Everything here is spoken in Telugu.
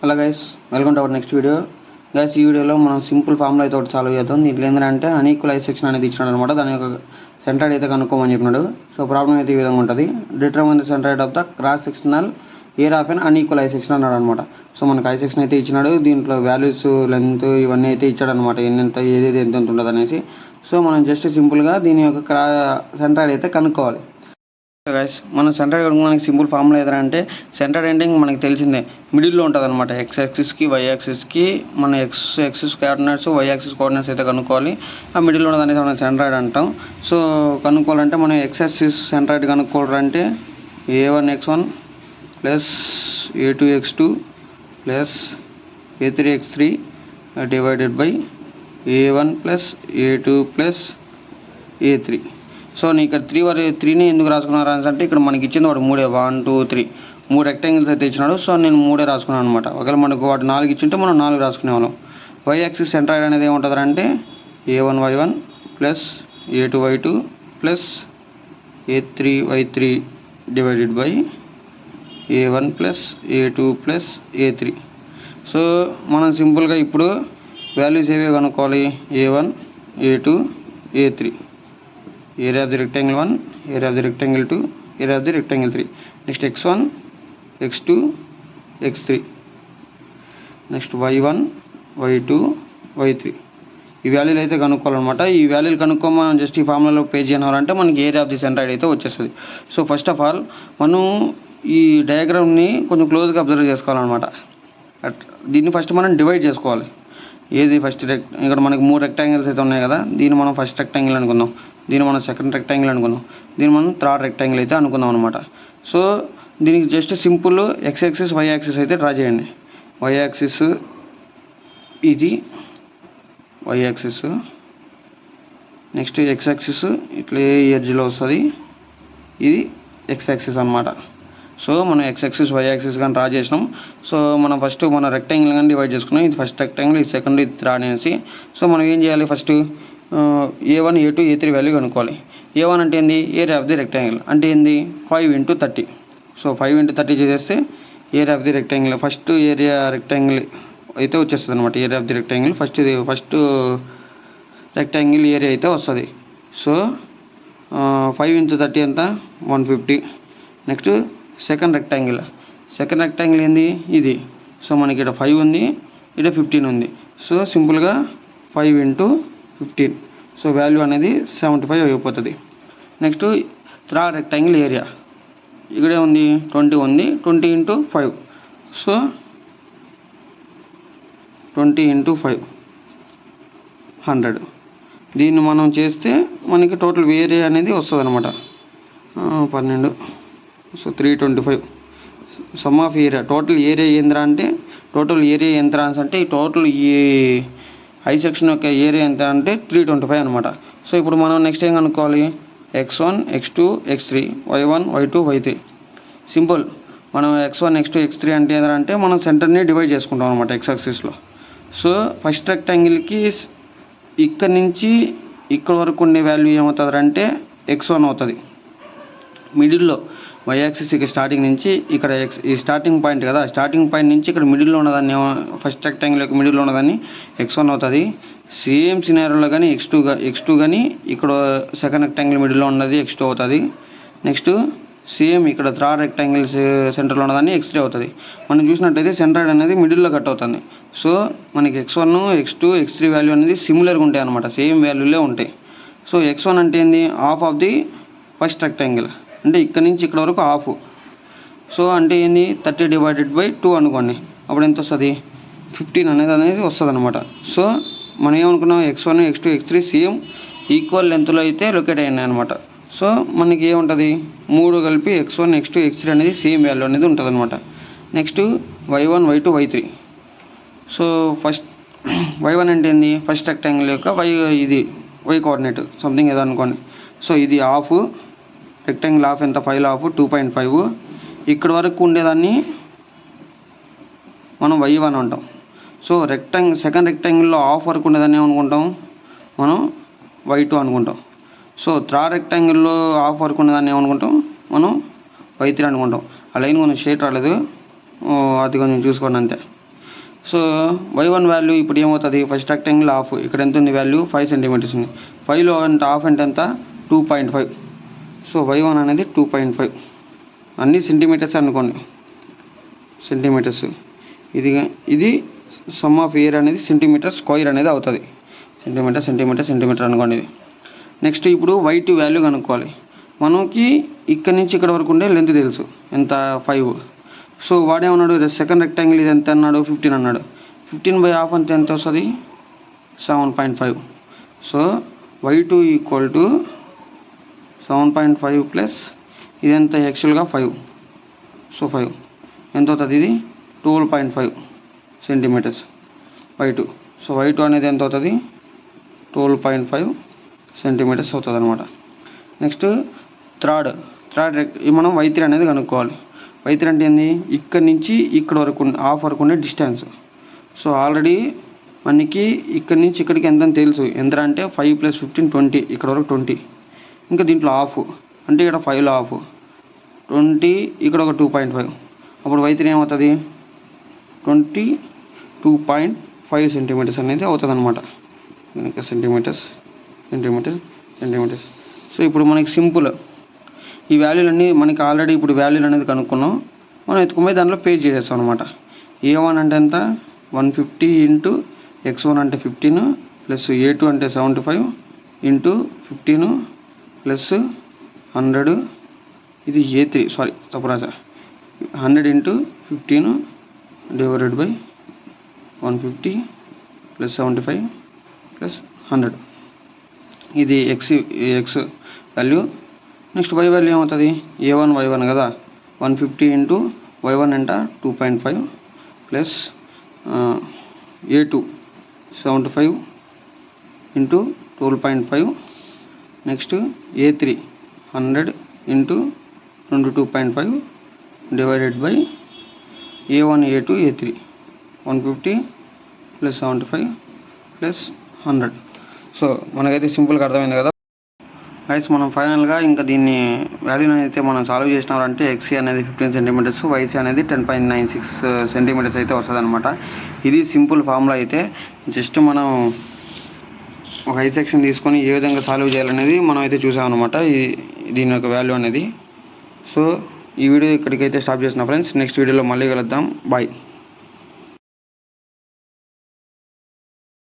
Hello guys, welcome to our next video. Guys, ఈ వీడియోలో మనం సింపుల్ ఫార్ములా అయితే ఒకటి సాల్వ్ చేద్దాం. దీంట్లో ఏంటంటే అన్ఈక్వల్ సెక్షన్ అనేది ఇచ్చినాడు అనమాట. దాని యొక్క సెంట్రాయిడ్ అయితే కనుక్కోమని చెప్పినాడు. సో ప్రాబ్లం అయితే ఈ విధంగా ఉంటుంది. Determine the centroid of the cross sectional area of an unequal section అన్నాడు అనమాట. సో మనకు సెక్షన్ అయితే ఇచ్చినాడు. దీంట్లో వాల్యూస్, లెంత్ ఇవన్నీ అయితే ఇచ్చాడు అనమాట. ఎంత ఏది ఎంత ఉంటుంది అనేసి. సో మనం జస్ట్ సింపుల్గా దీని యొక్క సెంట్రాయిడ్ అయితే కనుక్కోవాలి. గైస్, మనం సెంటర్ కనుక్కోవడానికి సింపుల్ ఫార్ములా ఏదంటే సెంటర్ అంటే మనకి తెలిసిందే, మిడిల్లో ఉంటుంది అనమాట. ఎక్స్ యాక్సిస్కి వై యాక్సిస్కి మన X axis coordinates, Y axis coordinates అయితే కనుక్కోవాలి. ఆ మిడిల్లో ఉన్నది అనేది మనం సెంట్రాయిడ్ అంటాం. సో కనుక్కోవాలంటే మనం ఎక్స్ యాక్సిస్ సెంట్రాయిడ్ కనుక్కోవాలంటే a1x1 plus a2x2 plus a3x3 divided by a1 plus a2 plus a3. So నేను ఇక్కడ 3ని ఎందుకు రాసుకున్నారు అంటే ఇక్కడ మనకి ఇచ్చింది వాడు 3 1 2 3 3 రెక్టాంగిల్స్ అయితే ఇచ్చినాడు. సో నేను 3 రాసుకున్నాను అనమాట. ఒకవేళ మనకు వాడు 4 ఇచ్చింటే మనం 4 రాసుకునేవాళ్ళం. వై యాక్సిస్ సెంట్రాయిడ్ అనేది ఏముంటుంది అంటే a1y1 plus a2y2 plus a3y3 divided by a1 plus a2 plus a3. So మనం సింపుల్గా ఇప్పుడు వాల్యూస్ ఏవే కనుక్కోవాలి. a1 a2 a3. Area of the rectangle 1, area of the rectangle 2, area of the rectangle 3. Next x1, x2, x3. Next y1, y2, y3. ఈ వాల్యూలు అయితే కనుక్కోవాలన్నమాట. ఈ వాల్యూలు మనం జస్ట్ ఈ ఫార్ములాలో పే చేయాలంటే మనకి ఏరియా ఆఫ్ ది సెంట్రాయిడ్ అయితే వచ్చేస్తుంది. సో ఫస్ట్ ఆఫ్ ఆల్ మనం ఈ డయాగ్రామ్ని కొంచెం క్లోజ్గా అబ్జర్వ్ చేసుకోవాలన్నమాట. దీన్ని ఫస్ట్ మనం డివైడ్ చేసుకోవాలి. ఏది ఫస్ట్ ఇక్కడ మనకి 3 రెక్టాంగిల్స్ అయితే ఉన్నాయి కదా. దీన్ని మనం ఫస్ట్ రెక్టాంగిల్ అనుకుందాం, దీన్ని మనం సెకండ్ రెక్టాంగిల్ అనుకుందాం, దీన్ని మనం థర్డ్ రెక్టాంగిల్ అయితే అనుకుందాం అనమాట. సో దీనికి just simple X axis Y axis అయితే డ్రా చేయండి. వై యాక్సిస్ ఇది Y axis, next X axis ఇట్లా ఎడ్జ్లో వస్తుంది, ఇది ఎక్స్ యాక్సిస్ అనమాట. సో మనం ఎక్స్ యాక్సిస్ వై యాక్సిస్ కానీ డ్రా చేసినాం. సో మనం ఫస్ట్ మన రెక్టాంగిల్ కానీ డివైడ్ చేసుకున్నాం. ఇది ఫస్ట్ రెక్టాంగిల్, ఇది సెకండ్, ఇది థర్డ్ అనేసి. సో మనం ఏం చేయాలి, first a1 a2 a3 value కనుక్కోవాలి. a1 అంటే ఏంది, ఏరియా ఆఫ్ ది రెక్టాంగిల్ అంటే ఏంది 5 × 30. సో 5 × 30 చేసేస్తే area of the rectangle, first area rectangle అయితే వచ్చేస్తుంది అనమాట. Area of the rectangle first rectangle area అయితే వస్తుంది. సో 5 × 30 ఎంత 150. నెక్స్ట్ సెకండ్ రెక్టాంగిల్ ఏంది ఇది. సో మనకి ఇక్కడ 5 ఉంది, ఇక్కడ 15 ఉంది. సో సింపుల్గా 5 × 15. సో వాల్యూ అనేది 75 అయిపోతుంది. నెక్స్ట్ థర్డ్ రెక్టాంగిల్ ఏరియా ఇక్కడే ఉంది 20 ఉంది, 20 × 5. సో 20 × 5 100. దీన్ని మనం చేస్తే మనకి టోటల్ ఏరియా అనేది వస్తుంది అనమాట 12. So 325. Some of area, total area ఏంద్రా అంటే ఈ టోటల్ ఈ ఐ సెక్షన్ యొక్క ఏరియా ఎంత అంటే 325 అనమాట. సో ఇప్పుడు మనం నెక్స్ట్ ఏం కనుక్కోవాలి, x1 x2 x3 y1 y2 y3. Simple. మనం x1 x2 x3 అంటే ఏంటంటే మనం సెంటర్ని డివైడ్ చేసుకుంటాం అనమాట ఎక్స్ యాక్సిస్లో. సో ఫస్ట్ రెక్టాంగిల్కి ఇక్కడ నుంచి ఇక్కడ వరకు ఉండే వాల్యూ ఏమవుతుంది అంటే x1 అవుతుంది. మిడిల్లో వై యాక్సిస్ ఇక్కడ స్టార్టింగ్ నుంచి ఇక్కడ ఈ స్టార్టింగ్ పాయింట్ కదా, స్టార్టింగ్ పాయింట్ నుంచి ఇక్కడ మిడిల్లో ఉన్నదాన్ని ఫస్ట్ రెక్టాంగిల్ యొక్క మిడిల్లో ఉన్నదాన్ని x1 అవుతుంది. సేమ్ సినారియోలో కానీ x2 కానీ ఇక్కడ సెకండ్ రెక్టాంగిల్ మిడిల్లో ఉన్నది x2 అవుతుంది. నెక్స్ట్ సేమ్ ఇక్కడ థర్డ్ రెక్టాంగిల్ సెంటర్లో ఉన్నదాన్ని x3 అవుతుంది. మనం చూసినట్టయితే సెంట్రాయిడ్ అనేది మిడిల్లో కట్ అవుతుంది. సో మనకి x1 x2 x3 వాల్యూ అనేది సిమిలర్గా ఉంటాయి అనమాట, సేమ్ వాల్యూలే ఉంటాయి. సో x1 అంటే ఏంది, half of the first rectangle అంటే ఇక్కడ నుంచి ఇక్కడ వరకు హాఫ్. సో అంటే ఏంది 30 డివైడెడ్ బై 2 అనుకోండి. అప్పుడు ఎంత వస్తుంది 15 అనేది వస్తుంది అనమాట. సో మనం ఏమనుకున్నాం, x1 x2 x3 same equal లెంత్లో అయితే లొకేట్ అయినాయి అనమాట. సో మనకి ఏముంటుంది 3 కలిపి x1 x2 x3 అనేది సేమ్ వాల్యూ అనేది ఉంటుంది అనమాట. Next y1 y2 y3. So first y1 అంటే ఏంది, ఫస్ట్ రెక్టాంగిల్ యొక్క ఇది y కోఆర్డినేట్ సంథింగ్ ఏదో అనుకోండి. సో ఇది హాఫ్ రెక్టాంగిల్, హాఫ్ ఎంత 5 హాఫ్ 2.5. ఇక్కడ వరకు ఉండేదాన్ని మనం y1 అంటాం. సో సెకండ్ రెక్టాంగిల్లో హాఫ్ వరకు ఉండేదాన్ని ఏమనుకుంటాం మనం y2 అనుకుంటాం. సో థర్డ్ రెక్టాంగిల్లో హాఫ్ వరకు ఉండేదాన్ని ఏమనుకుంటాం మనం y3 అనుకుంటాం. ఆ లైన్ కొంచెం షేట్ రాలేదు, అది కొంచెం చూసుకోండి అంతే. సో y1 వాల్యూ ఇప్పుడు ఏమవుతుంది, ఫస్ట్ రెక్టాంగిల్ హాఫ్, ఇక్కడ ఎంత ఉంది వాల్యూ 5 సెంటీమీటర్స్ ఉంది. 5లో అంటే హాఫ్ అంటే ఎంత 2.5. సో y1 అనేది 2.5. అన్నీ సెంటీమీటర్స్ అనుకోండి, సెంటీమీటర్స్. ఇది సమ్ ఆఫ్ ఏరియా అనేది సెంటీమీటర్ స్క్వేర్ అనేది అవుతుంది. సెంటీమీటర్ అనుకోండి ఇది. నెక్స్ట్ ఇప్పుడు y2 వాల్యూ కనుక్కోవాలి. మనకి ఇక్కడ నుంచి ఇక్కడ వరకు ఉండే లెంత్ తెలుసు ఎంత 5. సో వాడేమన్నాడు, సెకండ్ రెక్టాంగిల్ ఇది ఎంత అన్నాడు 15 అన్నాడు. 15/2 అంటే ఎంత వస్తుంది 7.5. So y2 equal to 7.5 plus ఇది ఎంత యాక్చువల్గా 5. సో 5 ఎంత అవుతుంది, ఇది 12.5 సెంటీమీటర్స్ y2. సో y2 అనేది ఎంత అవుతుంది 12.5 సెంటీమీటర్స్ అవుతుంది అనమాట. నెక్స్ట్ థర్డ్ మనం y3 అనేది కనుక్కోవాలి. y3 అంటే ఏంది, ఇక్కడ నుంచి ఇక్కడ వరకు హాఫ్ వరకు ఉండే డిస్టెన్స్. సో ఆల్రెడీ మనకి ఇక్కడ నుంచి ఇక్కడికి ఎంత అని తెలుసు, ఎంత అంటే 5 + 15 20, ఇక్కడ వరకు 20. ఇంకా దీంట్లో హాఫ్ అంటే ఇక్కడ 5లో హాఫ్ 20, ఇక్కడ ఒక 2.5. అప్పుడు y3 ఏమవుతుంది 22.5 సెంటీమీటర్స్ అనేది అవుతుంది అనమాట. ఇంకా సెంటీమీటర్స్. సో ఇప్పుడు మనకి సింపుల్ ఈ వాల్యూలన్నీ మనకి ఆల్రెడీ ఇప్పుడు వాల్యూలు అనేది కనుక్కున్నాం. మనం ఎత్తుకుపోయి దాంట్లో పే చేసేస్తాం అనమాట. a1 అంటే ఎంత 150 ఇంటూ x1 అంటే 15 ప్లస్ a2 అంటే 75 ఇంటూ 15 ప్లస్ 100, ఇది a3 తప్పు రాసా, 100 into 15 divided by 150 plus 75 plus 100, ఇది x value. Next y value ఏమవుతుంది, a1 y1 కదా, 150 ఇంటూ y1 అంట 2.5 plus a2 75 into 12.5. Next a3 100 into 22.5 divided by a1 a2 a3 150 plus 75 plus 100. So మనకైతే సింపుల్గా అర్థమైంది కదా గైస్. మనం ఫైనల్గా ఇంకా దీన్ని వాల్యూని అయితే మనం సాల్వ్ చేసినారంటే ఎక్సీ అనేది 15 సెంటీమీటర్స్, వైసీ అనేది 10.96 సెంటీమీటర్స్ అయితే వస్తుంది అనమాట. ఇది సింపుల్ ఫార్ములా. అయితే జస్ట్ మనం ఒక ఐ సెక్షన్ తీసుకొని ఏ విధంగా సాల్వ్ చేయాలనేది మనం అయితే చూసామన్నమాట, దీని యొక్క వాల్యూ అనేది. సో ఈ వీడియో ఇక్కడికైతే స్టాప్ చేసిన ఫ్రెండ్స్. నెక్స్ట్ వీడియోలో మళ్ళీ కలుద్దాం. బాయ్.